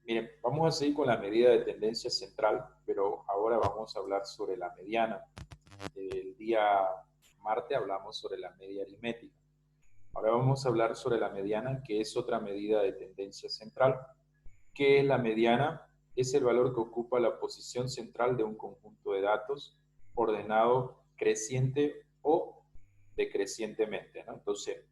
Miren, vamos a seguir con la medida de tendencia central, pero ahora vamos a hablar sobre la mediana. El día martes hablamos sobre la media aritmética. Ahora vamos a hablar sobre la mediana, que es otra medida de tendencia central. ¿Qué es la mediana? Es el valor que ocupa la posición central de un conjunto de datos ordenado creciente o decrecientemente, ¿no? Entonces,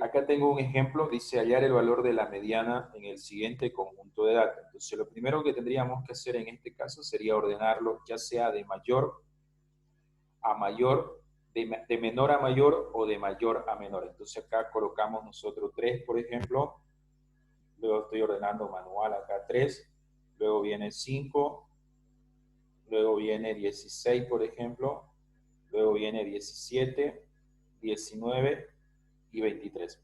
acá tengo un ejemplo, dice hallar el valor de la mediana en el siguiente conjunto de datos. Entonces, lo primero que tendríamos que hacer en este caso sería ordenarlo ya sea de mayor a mayor, de menor a mayor o de mayor a menor. Entonces, acá colocamos nosotros 3, por ejemplo, luego estoy ordenando manual acá 3, luego viene 5, luego viene 16, por ejemplo, luego viene 17, 19 y 23.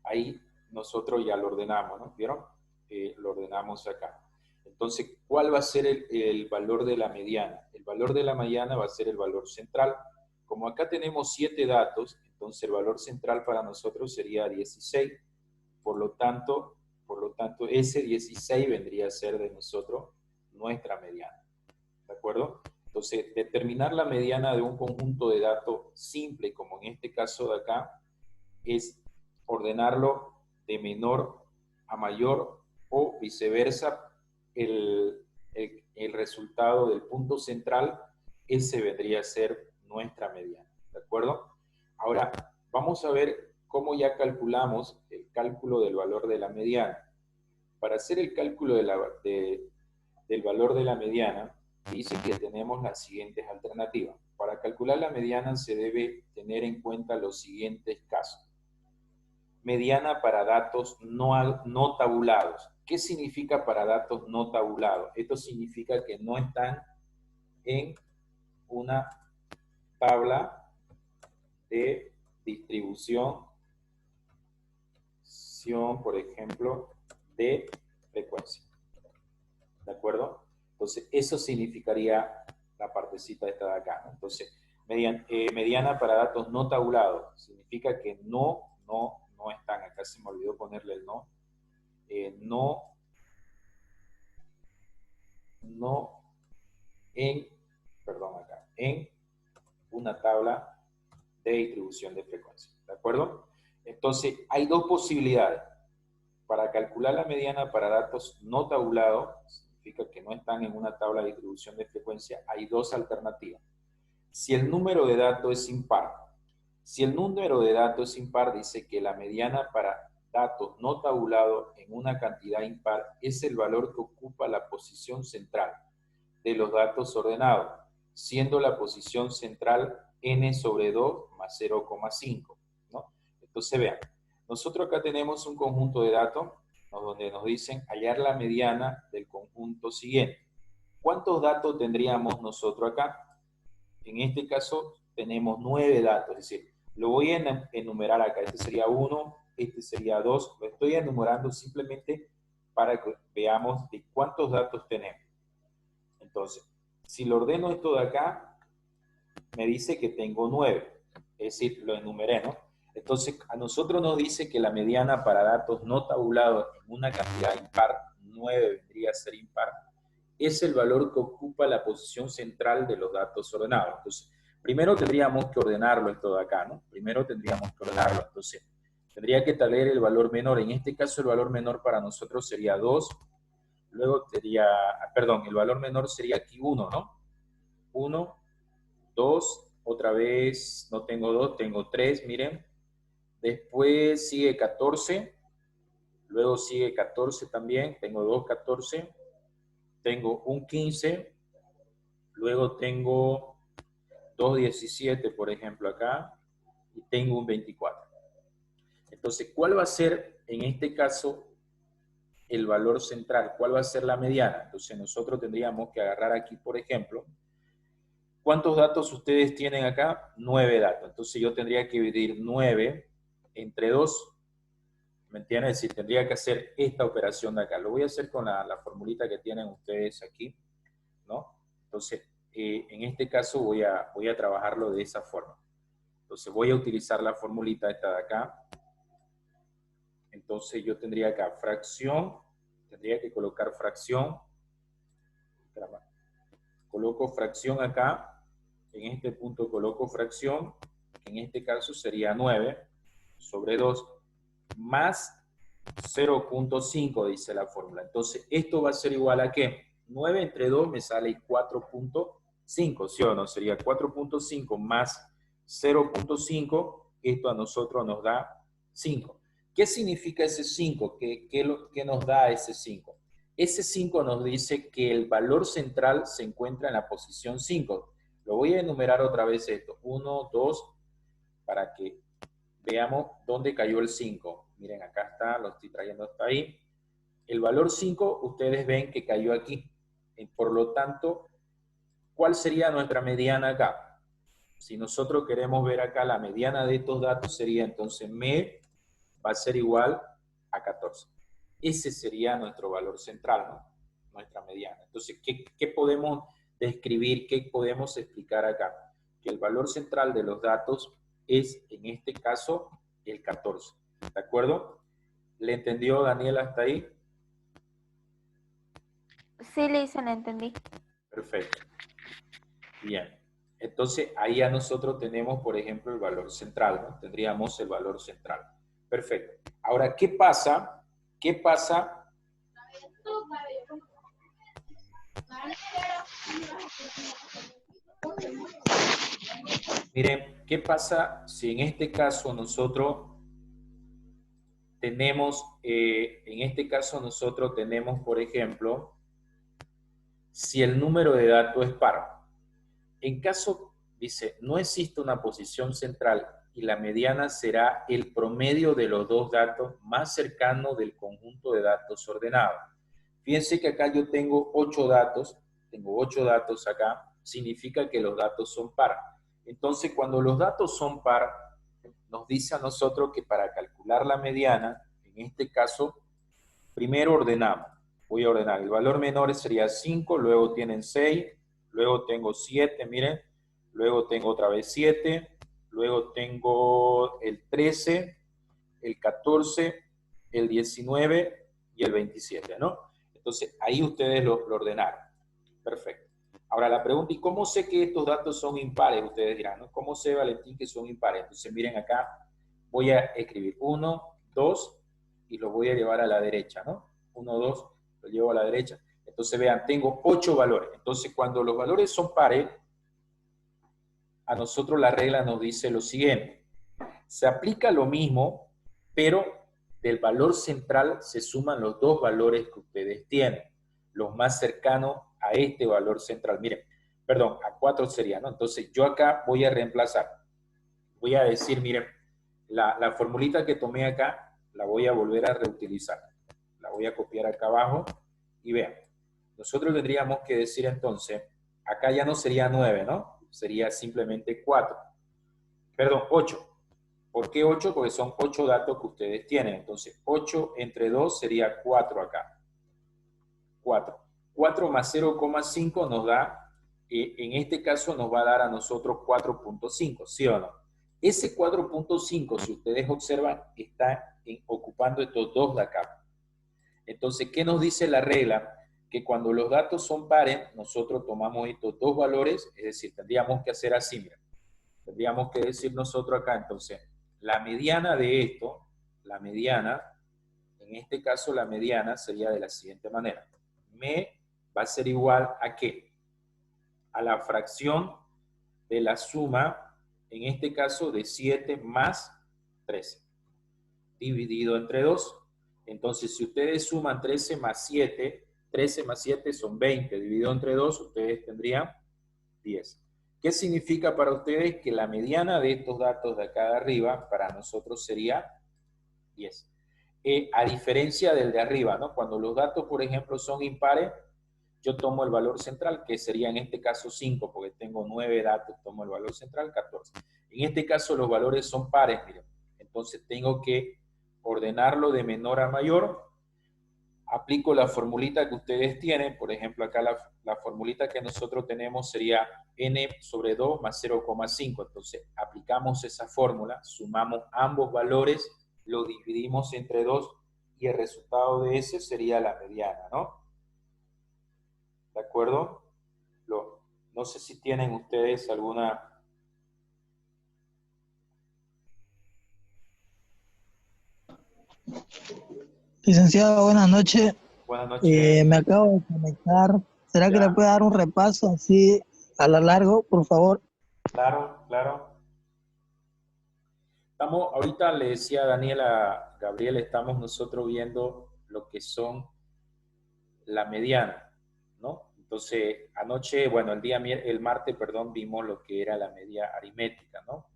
Ahí nosotros ya lo ordenamos, ¿no? ¿Vieron? Lo ordenamos acá. Entonces, ¿cuál va a ser el valor de la mediana? El valor de la mediana va a ser el valor central. Como acá tenemos 7 datos, entonces el valor central para nosotros sería 16. Por lo tanto, ese 16 vendría a ser de nosotros nuestra mediana. ¿De acuerdo? Entonces, determinar la mediana de un conjunto de datos simple, como en este caso de acá, es ordenarlo de menor a mayor o viceversa. El resultado del punto central, ese vendría a ser nuestra mediana. ¿De acuerdo? Ahora, vamos a ver cómo ya calculamos el cálculo del valor de la mediana. Para hacer el cálculo del valor de la mediana, dice que tenemos las siguientes alternativas. Para calcular la mediana se debe tener en cuenta los siguientes casos. Mediana para datos no tabulados. ¿Qué significa para datos no tabulados? Esto significa que no están en una tabla de distribución, por ejemplo, de frecuencia. ¿De acuerdo? Entonces, eso significaría la partecita esta de acá, ¿no? Entonces, mediana para datos no tabulados significa que no están. Acá se me olvidó ponerle el no. No en, perdón, acá, en una tabla de distribución de frecuencia. ¿De acuerdo? Entonces, hay dos posibilidades. Para calcular la mediana para datos no tabulados, significa que no están en una tabla de distribución de frecuencia, hay dos alternativas. Si el número de datos es impar, si el número de datos es impar, dice que la mediana para datos no tabulados en una cantidad impar es el valor que ocupa la posición central de los datos ordenados, siendo la posición central n sobre 2 más 0,5, ¿no? Entonces vean, nosotros acá tenemos un conjunto de datos donde nos dicen hallar la mediana del conjunto siguiente. ¿Cuántos datos tendríamos nosotros acá? En este caso tenemos 9 datos, es decir, lo voy a enumerar acá. Este sería 1, este sería 2. Lo estoy enumerando simplemente para que veamos de cuántos datos tenemos. Entonces, si lo ordeno esto de acá, me dice que tengo 9. Es decir, lo enumeré, ¿no? Entonces, a nosotros nos dice que la mediana para datos no tabulados en una cantidad impar, 9 vendría a ser impar, es el valor que ocupa la posición central de los datos ordenados. Entonces, primero tendríamos que ordenarlo esto de acá, ¿no? Primero tendríamos que ordenarlo. Entonces, tendría que traer el valor menor. En este caso, el valor menor para nosotros sería 2. Luego sería, perdón, el valor menor sería aquí 1, ¿no? 1, 2, otra vez, no tengo 2, tengo 3, miren. Después sigue 14, luego sigue 14 también, tengo 2, 14, tengo un 15, luego tengo 2, 17, por ejemplo, acá, y tengo un 24. Entonces, ¿cuál va a ser en este caso el valor central? ¿Cuál va a ser la mediana? Entonces, nosotros tendríamos que agarrar aquí, por ejemplo, ¿cuántos datos ustedes tienen acá? 9 datos. Entonces yo tendría que dividir 9 entre 2. ¿Me entienden? Es decir, tendría que hacer esta operación de acá. Lo voy a hacer con la formulita que tienen ustedes aquí, ¿no? Entonces, en este caso voy a trabajarlo de esa forma. Entonces voy a utilizar la formulita esta de acá. Entonces yo tendría acá fracción, tendría que colocar fracción, coloco fracción acá, en este punto coloco fracción, que en este caso sería 9 sobre 2, más 0.5, dice la fórmula. Entonces, esto va a ser igual a ¿qué? 9 entre 2 me sale 4.5, ¿sí o no? Sería 4.5 más 0.5, esto a nosotros nos da 5. ¿Qué significa ese 5? ¿Qué nos da ese 5? Ese 5 nos dice que el valor central se encuentra en la posición 5. Lo voy a enumerar otra vez esto. 1, 2, para que veamos dónde cayó el 5. Miren, acá está, lo estoy trayendo hasta ahí. El valor 5, ustedes ven que cayó aquí. Por lo tanto, ¿cuál sería nuestra mediana acá? Si nosotros queremos ver acá la mediana de estos datos, sería entonces me va a ser igual a 14. Ese sería nuestro valor central, ¿no? Nuestra mediana. Entonces, ¿qué podemos describir? ¿Qué podemos explicar acá? Que el valor central de los datos es, en este caso, el 14. ¿De acuerdo? ¿Le entendió Daniel hasta ahí? Sí, Lisa, la entendí. Perfecto. Bien. Entonces, ahí ya nosotros tenemos, por ejemplo, el valor central, ¿no? Tendríamos el valor central. Perfecto. Ahora, ¿qué pasa? ¿Qué pasa? Miren, ¿qué pasa si en este caso nosotros tenemos, por ejemplo, si el número de datos es par? En caso, dice, no existe una posición central y la mediana será el promedio de los dos datos más cercanos del conjunto de datos ordenado. Fíjense que acá yo tengo 8 datos acá, significa que los datos son par. Entonces, cuando los datos son par, nos dice a nosotros que para calcular la mediana, en este caso, primero ordenamos. Voy a ordenar. El valor menor sería 5, luego tienen 6, luego tengo 7, miren, luego tengo otra vez 7, luego tengo el 13, el 14, el 19 y el 27, ¿no? Entonces, ahí ustedes lo ordenaron. Perfecto. Ahora la pregunta, ¿y cómo sé que estos datos son impares? Ustedes dirán, ¿no? ¿Cómo sé, Valentín, que son impares? Entonces, miren acá, voy a escribir 1, 2 y lo voy a llevar a la derecha, ¿no? 1, 2, lo llevo a la derecha. Entonces, vean, tengo 8 valores. Entonces, cuando los valores son pares, a nosotros la regla nos dice lo siguiente. Se aplica lo mismo, pero del valor central se suman los dos valores que ustedes tienen, los más cercanos a este valor central. Miren, perdón, a 4 sería, ¿no? Entonces yo acá voy a reemplazar. Voy a decir, miren, la formulita que tomé acá, la voy a volver a reutilizar. La voy a copiar acá abajo y vean. Nosotros tendríamos que decir entonces, acá ya no sería 9, ¿no? Sería simplemente 4. Perdón, 8. ¿Por qué 8? Porque son 8 datos que ustedes tienen. Entonces, 8 entre 2 sería 4 acá. 4. 4 más 0,5 nos da, en este caso nos va a dar a nosotros 4.5, ¿sí o no? Ese 4.5, si ustedes observan, está ocupando estos dos de acá. Entonces, ¿qué nos dice la regla? Que cuando los datos son pares, nosotros tomamos estos dos valores, es decir, tendríamos que hacer así, mira. Tendríamos que decir nosotros acá, entonces, la mediana de esto, la mediana, en este caso la mediana sería de la siguiente manera. Me va a ser igual a ¿qué? A la fracción de la suma, en este caso de 7 más 13, dividido entre 2. Entonces, si ustedes suman 13 más 7, 13 más 7 son 20, dividido entre 2, ustedes tendrían 10. ¿Qué significa para ustedes? Que la mediana de estos datos de acá de arriba, para nosotros sería 10. A diferencia del de arriba, ¿no? Cuando los datos, por ejemplo, son impares, yo tomo el valor central, que sería en este caso 5, porque tengo 9 datos, tomo el valor central, 14. En este caso los valores son pares, miren. Entonces tengo que ordenarlo de menor a mayor. Aplico la formulita que ustedes tienen, por ejemplo, acá la formulita que nosotros tenemos sería n sobre 2 más 0,5. Entonces, aplicamos esa fórmula, sumamos ambos valores, lo dividimos entre 2 y el resultado de ese sería la mediana, ¿no? ¿De acuerdo? No sé si tienen ustedes alguna... Licenciado, buenas noches. Buenas noches. Me acabo de conectar. ¿Será que le Ya, puede dar un repaso así a lo largo, por favor? claro, claro. Ahorita le decía a Daniela, Gabriel, estamos nosotros viendo lo que son la mediana, ¿no? Entonces, anoche, bueno, el martes, perdón, vimos lo que era la media aritmética, ¿no?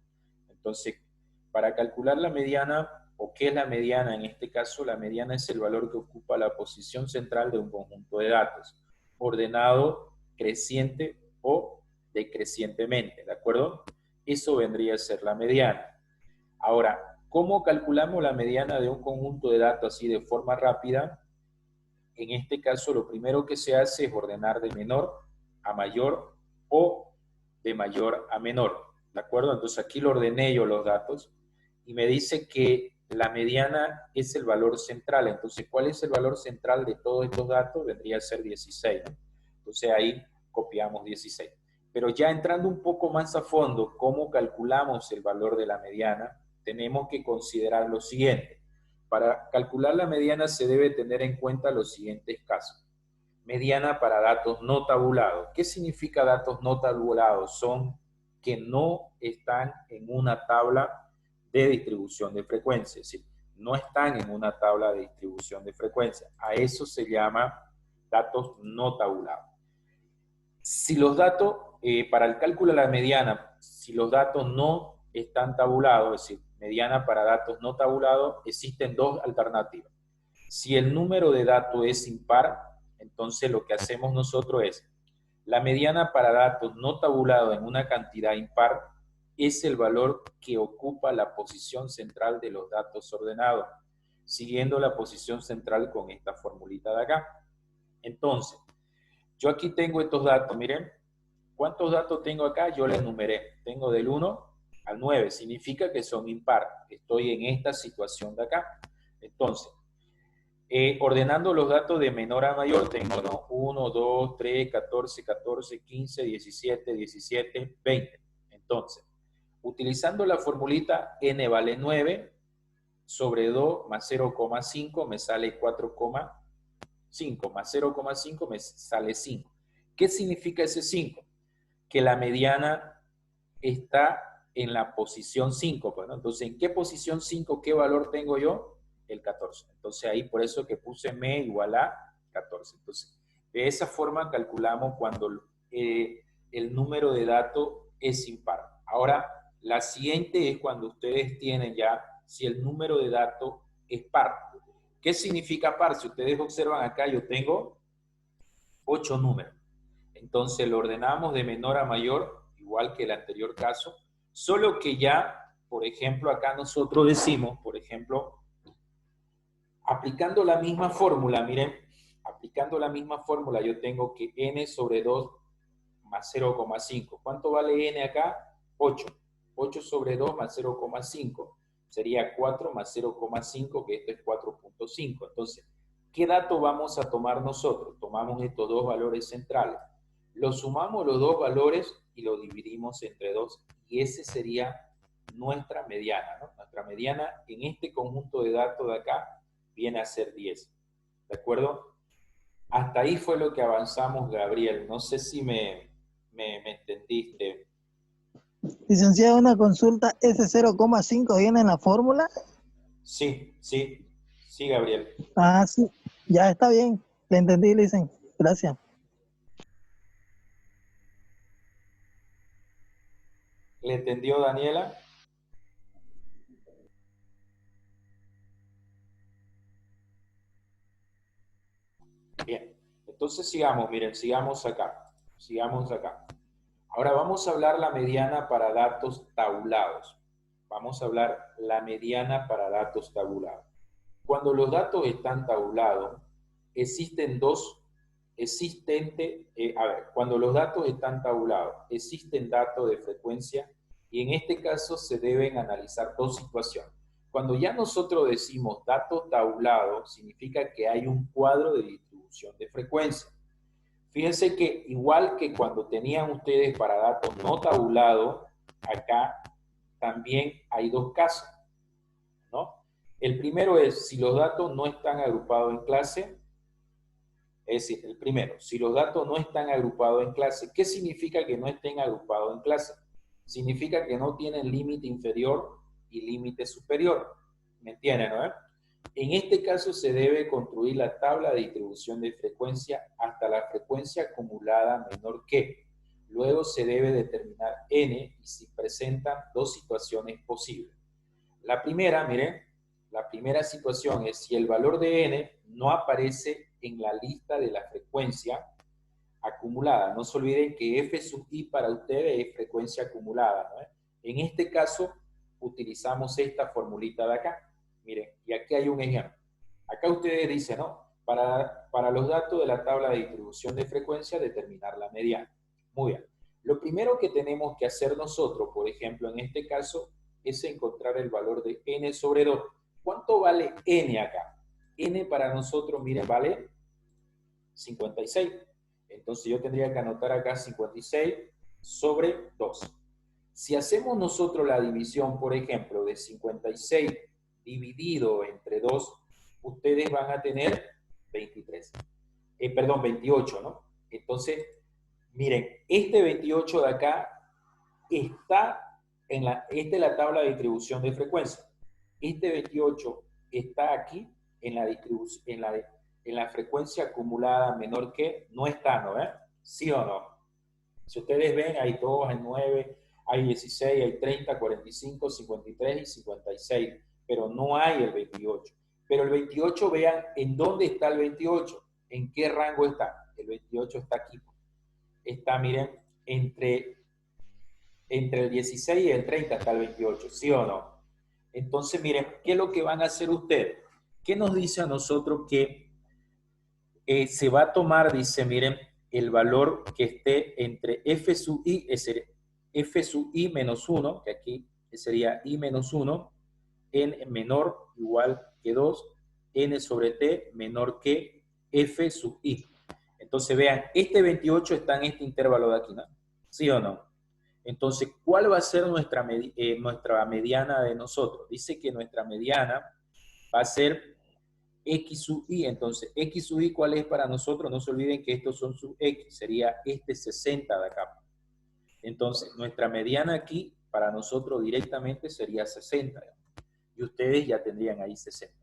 Entonces, para calcular la mediana, o qué es la mediana, en este caso, la mediana es el valor que ocupa la posición central de un conjunto de datos, ordenado creciente o decrecientemente, ¿de acuerdo? Eso vendría a ser la mediana. Ahora, ¿cómo calculamos la mediana de un conjunto de datos así de forma rápida? En este caso, lo primero que se hace es ordenar de menor a mayor o de mayor a menor, ¿de acuerdo? Entonces aquí lo ordené yo los datos y me dice que la mediana es el valor central. Entonces, ¿cuál es el valor central de todos estos datos? Vendría a ser 16, ¿no? Entonces ahí copiamos 16. Pero ya entrando un poco más a fondo, ¿cómo calculamos el valor de la mediana? Tenemos que considerar lo siguiente. Para calcular la mediana se debe tener en cuenta los siguientes casos. Mediana para datos no tabulados. ¿Qué significa datos no tabulados? Son que no están en una tabla de distribución de frecuencia, es decir, no están en una tabla de distribución de frecuencia. A eso se llama datos no tabulados. Si los datos, para el cálculo de la mediana, si los datos no están tabulados, es decir, mediana para datos no tabulados, existen dos alternativas. Si el número de datos es impar, entonces lo que hacemos nosotros es, la mediana para datos no tabulados en una cantidad impar es el valor que ocupa la posición central de los datos ordenados, siguiendo la posición central con esta formulita de acá. Entonces, yo aquí tengo estos datos, miren, ¿cuántos datos tengo acá? Yo les numeré. Tengo del 1 al 9, significa que son impar. Estoy en esta situación de acá. Entonces, ordenando los datos de menor a mayor, tengo, ¿no? 1, 2, 3, 14, 14, 15, 17, 17, 20. Entonces, utilizando la formulita n vale 9 sobre 2 más 0,5 me sale 4,5 más 0,5 me sale 5. ¿Qué significa ese 5? Que la mediana está en la posición 5. Pues, ¿no? Entonces, ¿en qué posición 5, qué valor tengo yo? El 14. Entonces, ahí por eso que puse m igual a 14. Entonces, de esa forma calculamos cuando el número de datos es impar. Ahora, la siguiente es cuando ustedes tienen ya, si el número de datos es par. ¿Qué significa par? Si ustedes observan acá, yo tengo 8 números. Entonces lo ordenamos de menor a mayor, igual que el anterior caso, solo que ya, por ejemplo, acá nosotros decimos, por ejemplo, aplicando la misma fórmula, miren, aplicando la misma fórmula, yo tengo que n sobre 2 más 0,5. ¿Cuánto vale n acá? 8. 8 sobre 2 más 0,5. Sería 4 más 0,5, que esto es 4,5. Entonces, ¿qué dato vamos a tomar nosotros? Tomamos estos dos valores centrales. Lo sumamos los dos valores y lo dividimos entre 2. Y ese sería nuestra mediana, ¿no? Nuestra mediana en este conjunto de datos de acá viene a ser 10. ¿De acuerdo? Hasta ahí fue lo que avanzamos, Gabriel. No sé si me entendiste. Licenciado, una consulta, ¿ese 0,5 viene en la fórmula? Sí, sí, sí, Gabriel. Ah, sí, ya está bien. Le entendí, licen. Gracias. ¿Le entendió Daniela? Bien. Entonces sigamos, miren, sigamos acá. Sigamos acá. Ahora vamos a hablar la mediana para datos tabulados. Vamos a hablar la mediana para datos tabulados. Cuando los datos están tabulados, cuando los datos están tabulados, existen datos de frecuencia y en este caso se deben analizar dos situaciones. Cuando ya nosotros decimos datos tabulados, significa que hay un cuadro de distribución de frecuencia. Fíjense que igual que cuando tenían ustedes para datos no tabulados, acá también hay dos casos, ¿no? El primero es si los datos no están agrupados en clase. Es decir, el primero, si los datos no están agrupados en clase, ¿qué significa que no estén agrupados en clase? Significa que no tienen límite inferior y límite superior. ¿Me entienden, no? En este caso se debe construir la tabla de distribución de frecuencia hasta la frecuencia acumulada menor que. Luego se debe determinar n y si presentan dos situaciones posibles. La primera, miren, la primera situación es si el valor de n no aparece en la lista de la frecuencia acumulada. No se olviden que f sub i para ustedes es frecuencia acumulada, ¿no? En este caso, utilizamos esta formulita de acá. Miren, y aquí hay un ejemplo. Acá ustedes dicen, ¿no? Para los datos de la tabla de distribución de frecuencia, determinar la mediana. Muy bien. Lo primero que tenemos que hacer nosotros, por ejemplo, en este caso, es encontrar el valor de n sobre 2. ¿Cuánto vale n acá? N para nosotros, miren, vale 56. Entonces yo tendría que anotar acá 56 sobre 2. Si hacemos nosotros la división, por ejemplo, de 56 dividido entre 2, ustedes van a tener 23. Perdón, 28, ¿no? Entonces, miren, este 28 de acá está esta es la tabla de distribución de frecuencia. Este 28 está aquí en la distribución, en la frecuencia acumulada menor que no está, ¿no? ¿Sí o no? Si ustedes ven, hay 2, hay 9, hay 16, hay 30, 45, 53 y 56, pero no hay el 28. Pero el 28, vean, ¿en dónde está el 28? ¿En qué rango está? El 28 está aquí. Está, miren, entre el 16 y el 30 está el 28, ¿sí o no? Entonces, miren, ¿qué es lo que van a hacer ustedes? ¿Qué nos dice a nosotros que se va a tomar, dice, miren, el valor que esté entre f sub i, es f sub i menos 1, que aquí sería i menos 1, n menor igual que 2, n sobre t menor que f sub i. Entonces, vean, este 28 está en este intervalo de aquí, ¿no? ¿Sí o no? Entonces, ¿cuál va a ser nuestra mediana de nosotros? Dice que nuestra mediana va a ser x sub i. Entonces, x sub i, ¿cuál es para nosotros? No se olviden que estos son sub x, sería este 60 de acá. Entonces, nuestra mediana aquí, para nosotros directamente sería 60. Y ustedes ya tendrían ahí 60.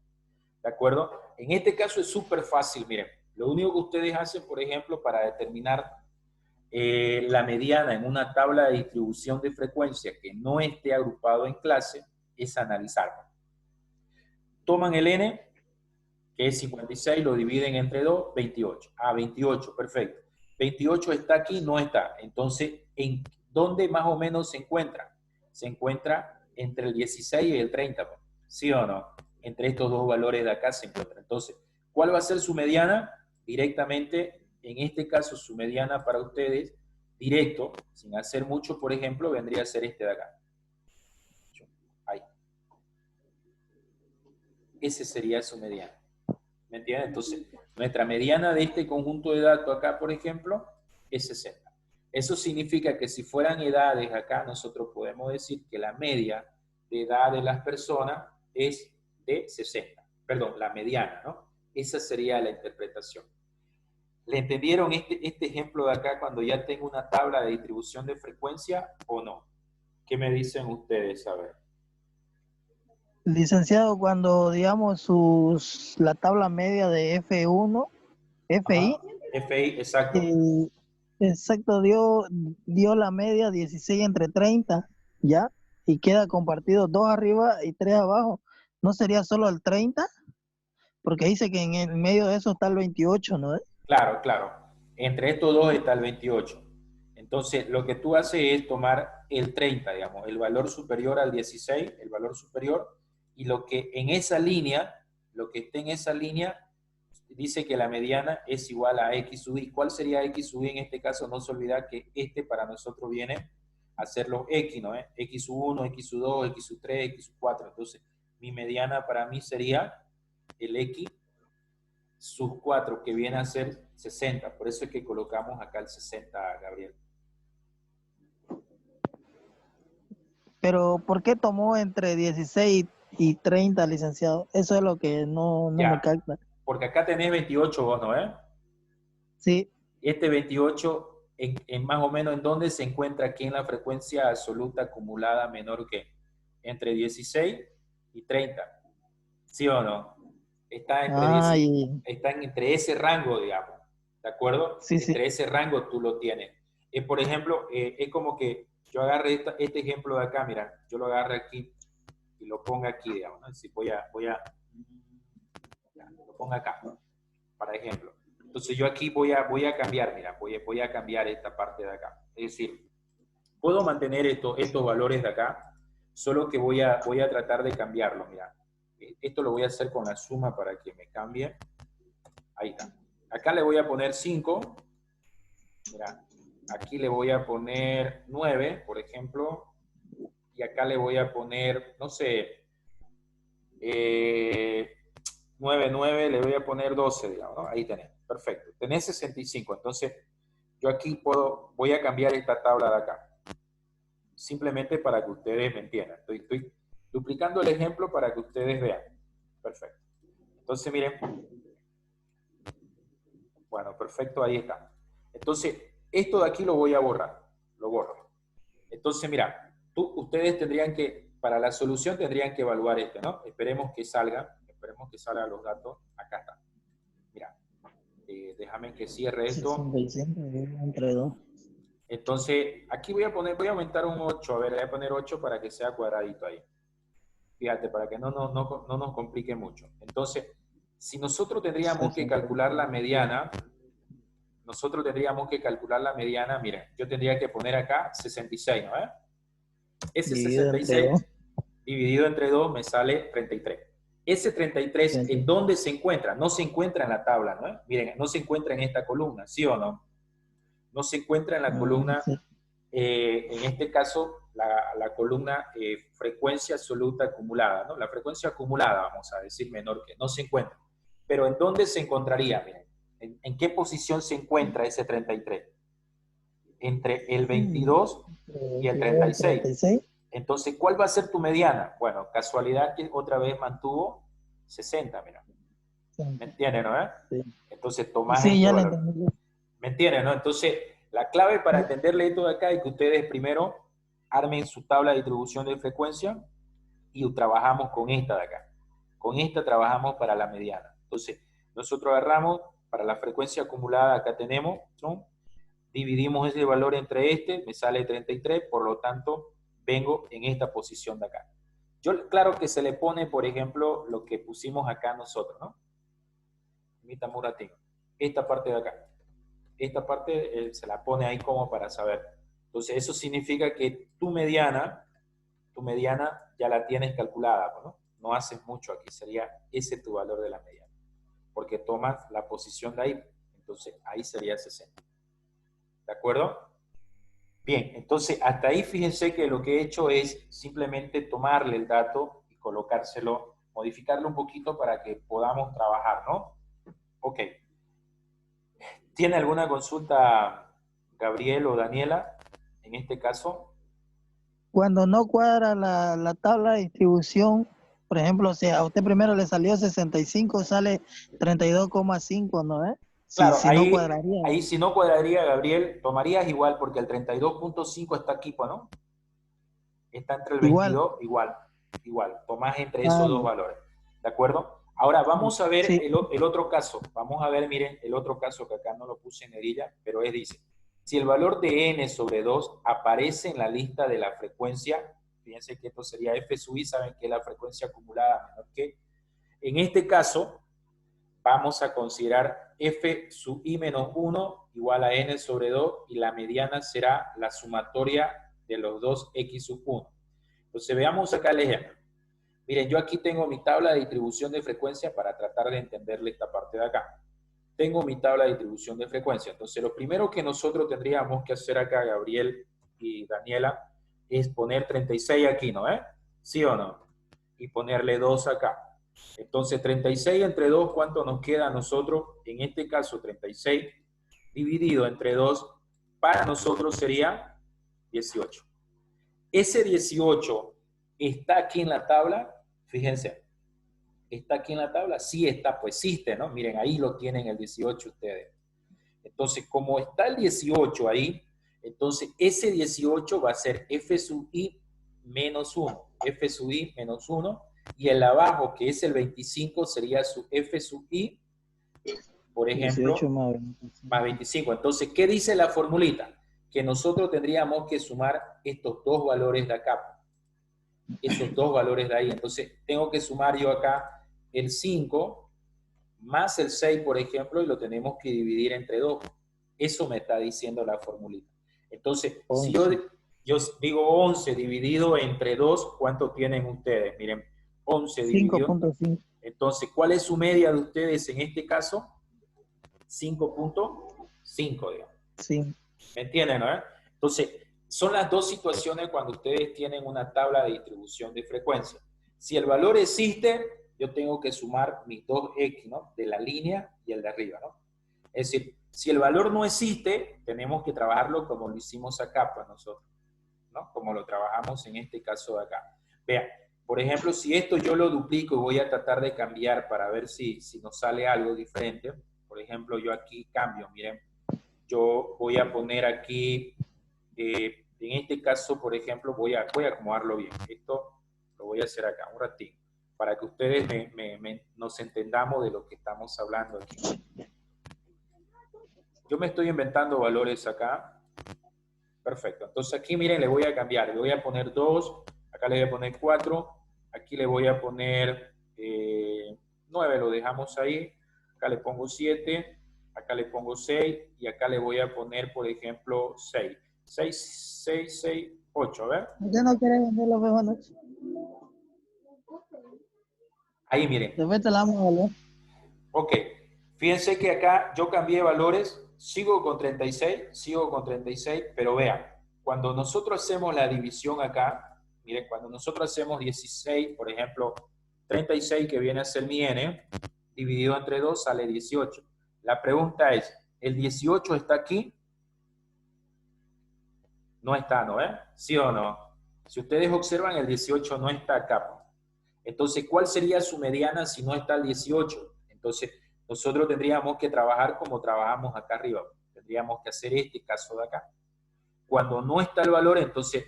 ¿De acuerdo? En este caso es súper fácil, miren. Lo único que ustedes hacen, por ejemplo, para determinar la mediana en una tabla de distribución de frecuencia que no esté agrupado en clase, es analizarlo. Toman el n, que es 56, lo dividen entre 2, 28. Ah, 28, perfecto. 28 está aquí, no está. Entonces, ¿en dónde más o menos se encuentra? Se encuentra entre el 16 y el 30, ¿sí o no? Entre estos dos valores de acá se encuentra. Entonces, ¿cuál va a ser su mediana? Directamente, en este caso, su mediana para ustedes, directo, sin hacer mucho, por ejemplo, vendría a ser este de acá. Ahí. Ese sería su mediana. ¿Me entienden? Entonces, nuestra mediana de este conjunto de datos acá, por ejemplo, es 60. Eso significa que si fueran edades acá, nosotros podemos decir que la media de edad de las personas es de 60. Perdón, la mediana, ¿no? Esa sería la interpretación. ¿Le entendieron este ejemplo de acá cuando ya tengo una tabla de distribución de frecuencia o no? ¿Qué me dicen ustedes? A ver. Licenciado, cuando digamos la tabla media de F1, FI, Ajá. FI, exacto. exacto, dio la media 16 entre 30, ¿ya? Y queda compartido 2 arriba y 3 abajo. ¿No sería solo el 30? Porque dice que en el medio de eso está el 28, ¿no? Claro, claro. Entre estos dos está el 28. Entonces, lo que tú haces es tomar el 30, digamos, el valor superior al 16, el valor superior, y lo que en esa línea, lo que esté en esa línea, dice que la mediana es igual a x sub i. ¿Cuál sería x sub i en este caso? No se olvida que este para nosotros viene a ser los x, ¿no? X sub 1, x sub 2, x sub 3, x sub 4. Entonces, mi mediana para mí sería el X sub 4, que viene a ser 60. Por eso es que colocamos acá el 60, Gabriel. Pero, ¿por qué tomó entre 16 y 30, licenciado? Eso es lo que no me Ya, capta. porque acá tenés 28 vos, ¿no? Sí, Este 28, en más o menos, ¿en dónde se encuentra aquí en la frecuencia absoluta acumulada menor que? Entre 16 y 30. ¿Sí o no? Está entre, ay, está entre ese rango, digamos. ¿De acuerdo? sí, sí, Entre ese rango tú lo tienes. Por ejemplo, es como que yo agarre este ejemplo de acá, mira, yo lo agarre aquí y lo ponga aquí, digamos, ¿no? Si lo ponga acá, para ejemplo. Entonces yo aquí voy a cambiar, mira, voy a cambiar esta parte de acá. Es decir, puedo mantener estos valores de acá, solo que voy a tratar de cambiarlo, mira. Esto lo voy a hacer con la suma para que me cambie. Ahí está. Acá le voy a poner 5. Mira, aquí le voy a poner 9, por ejemplo. Y acá le voy a poner, no sé, 9, 9, le voy a poner 12, digamos, ¿no? Ahí tenés. Perfecto. Tenés 65. Entonces, yo aquí voy a cambiar esta tabla de acá. Simplemente para que ustedes me entiendan. Estoy duplicando el ejemplo para que ustedes vean. Perfecto. Entonces, miren. Bueno, perfecto, ahí está. Entonces, esto de aquí lo voy a borrar. Lo borro. Entonces, mira, ustedes tendrían que, para la solución tendrían que evaluar esto, ¿no? Esperemos que salgan los datos. Acá está. Mira, déjame que cierre esto. 65 entre 2. Entonces, aquí voy a aumentar un 8. A ver, voy a poner 8 para que sea cuadradito ahí. Fíjate, para que no nos complique mucho. Entonces, si nosotros tendríamos que calcular la mediana, miren, yo tendría que poner acá 66, ¿no? Ese Dividido entre 66 2. dividido entre 2 me sale 33. Ese 33, ¿en dónde se encuentra? No se encuentra en la tabla, ¿no? Miren, no se encuentra en esta columna, ¿sí o no? No se encuentra en la columna, Sí. en este caso, la columna frecuencia absoluta acumulada, ¿no? La frecuencia acumulada, vamos a decir, menor que, no se encuentra. Pero ¿en dónde se encontraría? Miren, ¿en qué posición se encuentra ese 33? Entre el 22 y el 36. 36. Entonces, ¿cuál va a ser tu mediana? Bueno, casualidad que otra vez mantuvo 60, mira. ¿Me entienden, no? Sí. Entonces, tomás Sí, este ya lo valor. entendí. ¿Me entienden, no? Entonces, la clave para entenderle esto de acá es que ustedes primero armen su tabla de distribución de frecuencia y trabajamos con esta de acá. Con esta trabajamos para la mediana. Entonces, nosotros agarramos para la frecuencia acumulada, acá tenemos, ¿no? Dividimos ese valor entre este, me sale 33, por lo tanto, vengo en esta posición de acá. Yo, claro que se le pone, por ejemplo, lo que pusimos acá nosotros, ¿no? Permítame un ratito. Esta parte de acá. Esta parte se la pone ahí como para saber. Entonces, eso significa que tu mediana ya la tienes calculada, ¿no? No haces mucho aquí, sería ese tu valor de la mediana. Porque tomas la posición de ahí, entonces ahí sería 60. ¿De acuerdo? Bien, entonces hasta ahí fíjense que lo que he hecho es simplemente tomarle el dato y colocárselo, modificarlo un poquito para que podamos trabajar, ¿no? Ok. ¿Tiene alguna consulta Gabriel o Daniela en este caso? Cuando no cuadra la tabla de distribución, por ejemplo, si a usted primero le salió 65, sale 32,5, ¿no? Claro, Si no cuadraría. ahí si no cuadraría, Gabriel, tomarías igual porque el 32,5 está aquí, ¿no? Está entre el Igual. 22, igual. Tomás entre Ah, esos dos valores. ¿De acuerdo? Ahora vamos a ver sí. el otro caso. Vamos a ver, miren, el otro caso que acá no lo puse en negrilla, pero dice, si el valor de n sobre 2 aparece en la lista de la frecuencia, fíjense que esto sería f sub i, saben que es la frecuencia acumulada menor que, en este caso, vamos a considerar f sub i menos 1 igual a n sobre 2 y la mediana será la sumatoria de los dos x sub 1. Entonces veamos acá el ejemplo. Miren, yo aquí tengo mi tabla de distribución de frecuencia para tratar de entenderle esta parte de acá. Tengo mi tabla de distribución de frecuencia. Entonces lo primero que nosotros tendríamos que hacer acá, Gabriel y Daniela, es poner 36 aquí, ¿no? ¿Sí o no? y ponerle 2 acá. Entonces, 36 entre 2, ¿cuánto nos queda a nosotros? En este caso, 36 dividido entre 2, para nosotros sería 18. Ese 18 está aquí en la tabla, fíjense, ¿está aquí en la tabla? Sí está, pues existe, ¿no? Miren, ahí lo tienen el 18 ustedes. Entonces, como está el 18 ahí, entonces ese 18 va a ser f sub i menos 1, f sub i menos 1, y el abajo, que es el 25, sería su f sub i, por ejemplo, 18 más 25. más 25. Entonces, ¿qué dice la formulita? Que nosotros tendríamos que sumar estos dos valores de acá, esos dos valores de ahí. Entonces, tengo que sumar yo acá el 5 más el 6, por ejemplo, y lo tenemos que dividir entre 2. Eso me está diciendo la formulita. Entonces, 11. si yo digo 11 dividido entre 2, ¿cuánto tienen ustedes? Miren, 11 dividido. 5.5. Entonces, ¿cuál es su media de ustedes en este caso? 5.5, digamos. Sí. ¿Me entienden, no? Entonces, son las dos situaciones cuando ustedes tienen una tabla de distribución de frecuencia. Si el valor existe, yo tengo que sumar mis dos X, ¿no? De la línea y el de arriba, ¿no? Es decir, si el valor no existe, tenemos que trabajarlo como lo hicimos acá, pues nosotros, ¿no? Como lo trabajamos en este caso de acá. Vean, por ejemplo, si esto yo lo duplico y voy a tratar de cambiar para ver si nos sale algo diferente. Por ejemplo, yo aquí cambio, miren. Yo voy a poner aquí, en este caso, por ejemplo, voy a acomodarlo bien. Esto lo voy a hacer acá un ratito, para que ustedes nos entendamos de lo que estamos hablando aquí. Yo me estoy inventando valores acá. Perfecto. Entonces aquí, miren, le voy a cambiar. Le voy a poner 2, acá le voy a poner 4, aquí le voy a poner 9, lo dejamos ahí. Acá le pongo 7. Acá le pongo 6 y acá le voy a poner, por ejemplo, 6. 6, 6, 6, 8, a ver. ¿Usted no quiere vender los bejones? Ahí, miren. Después te la vamos a volver. Ok. Fíjense que acá yo cambié valores, sigo con 36, pero vean, cuando nosotros hacemos la división acá, miren, cuando nosotros hacemos 16, por ejemplo, 36 que viene a ser mi n, dividido entre 2 sale 18. La pregunta es, ¿el 18 está aquí? No está, ¿no? ¿Sí o no? Si ustedes observan, el 18 no está acá. Entonces, ¿cuál sería su mediana si no está el 18? Entonces, nosotros tendríamos que trabajar como trabajamos acá arriba. Tendríamos que hacer este caso de acá. Cuando no está el valor, entonces,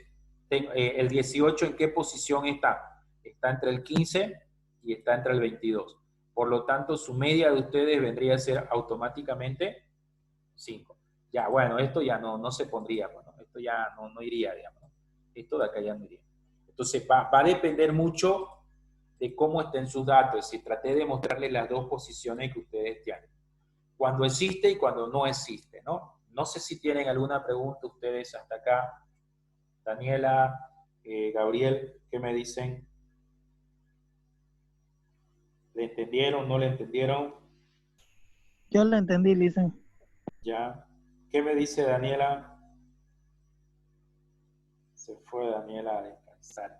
el 18, ¿en qué posición está? Está entre el 15 y está entre el 22. Por lo tanto, su media de ustedes vendría a ser automáticamente 5. Ya, bueno, esto ya no se pondría, bueno, esto ya no iría, digamos. Esto de acá ya no iría. Entonces, va a depender mucho de cómo estén sus datos. Es decir, traté de mostrarles las dos posiciones que ustedes tienen. Cuando existe y cuando no existe, ¿no? No sé si tienen alguna pregunta ustedes hasta acá. Daniela, Gabriel, ¿qué me dicen? ¿Le entendieron? ¿No le entendieron? Yo le entendí, Listen. Ya. ¿Qué me dice Daniela? Se fue Daniela a descansar.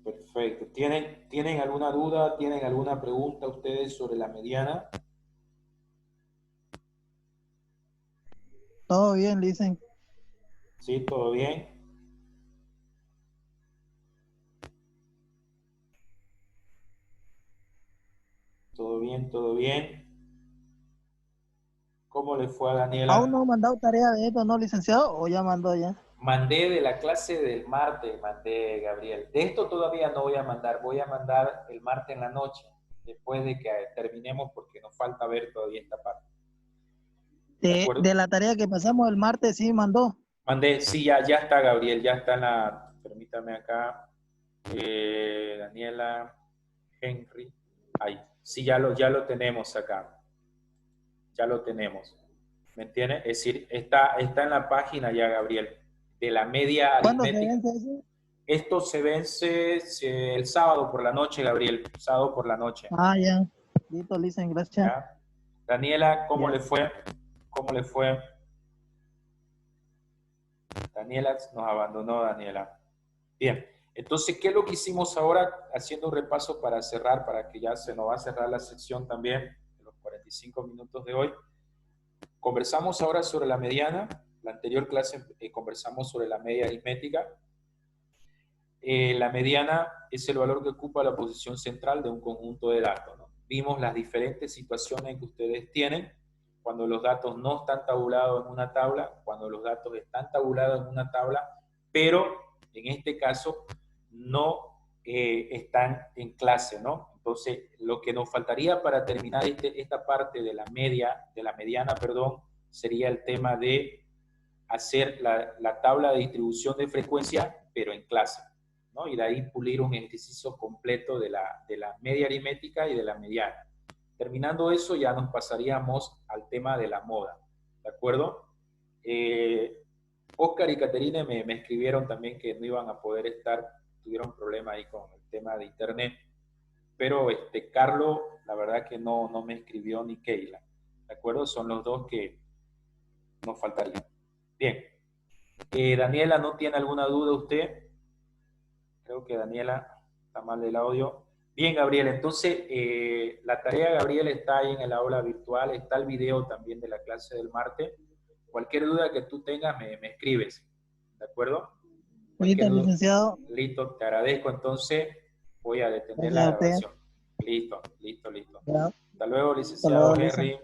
Perfecto. ¿Tienen alguna duda? ¿Tienen alguna pregunta ustedes sobre la mediana? Todo bien, Listen. ¿Sí? ¿Todo bien? ¿Todo bien? ¿Todo bien? ¿Cómo le fue a ¿Aún no Daniela? ha mandado tarea de esto, no, licenciado? ¿O ya mandó ya? Mandé de la clase del martes, mandé, Gabriel. De esto todavía no voy a mandar el martes en la noche, después de que terminemos, porque nos falta ver todavía esta parte. ¿De acuerdo? De la tarea que pasamos el martes, sí mandó. Mandé, sí, ya está, Gabriel, ya está en la, permítame acá, Daniela, Henry, ahí, sí, ya lo tenemos acá, ya lo tenemos, ¿me entiendes? Es decir, está en la página ya, Gabriel, de la media ¿Cuándo se aritmética. vence eso? Esto se vence el sábado por la noche, Gabriel, sábado por la noche. Ah, ya. Listo, Listen, gracias. ¿Ya? Daniela, ¿cómo Ya. le fue? ¿Cómo le fue? Daniela nos abandonó, Daniela. Bien, entonces, ¿qué es lo que hicimos ahora? Haciendo un repaso para cerrar, para que ya se nos va a cerrar la sección también, de los 45 minutos de hoy. Conversamos ahora sobre la mediana. La anterior clase conversamos sobre la media aritmética. La mediana es el valor que ocupa la posición central de un conjunto de datos, ¿no? Vimos las diferentes situaciones que ustedes tienen cuando los datos no están tabulados en una tabla, cuando los datos están tabulados en una tabla, pero en este caso no están en clase, ¿no? Entonces, lo que nos faltaría para terminar esta parte de la mediana, perdón, sería el tema de hacer la tabla de distribución de frecuencia, pero en clase, ¿no? Y de ahí pulir un ejercicio completo de la media aritmética y de la mediana. Terminando eso, ya nos pasaríamos al tema de la moda, ¿de acuerdo? Oscar y Caterina me escribieron también que no iban a poder estar, tuvieron problema ahí con el tema de internet, pero Carlos, la verdad que no me escribió, ni Keila, ¿de acuerdo? Son los dos que nos faltarían. Bien. Daniela, ¿no tiene alguna duda usted? Creo que Daniela está mal del audio. Bien, Gabriel, entonces la tarea, Gabriel, está ahí en el aula virtual, está el video también de la clase del martes. Cualquier duda que tú tengas, me escribes, ¿de acuerdo? Ahorita, licenciado. Listo, te agradezco, entonces voy a detener Gracias la a usted. grabación. Listo. Ya. Hasta luego, licenciado Hasta luego, Henry.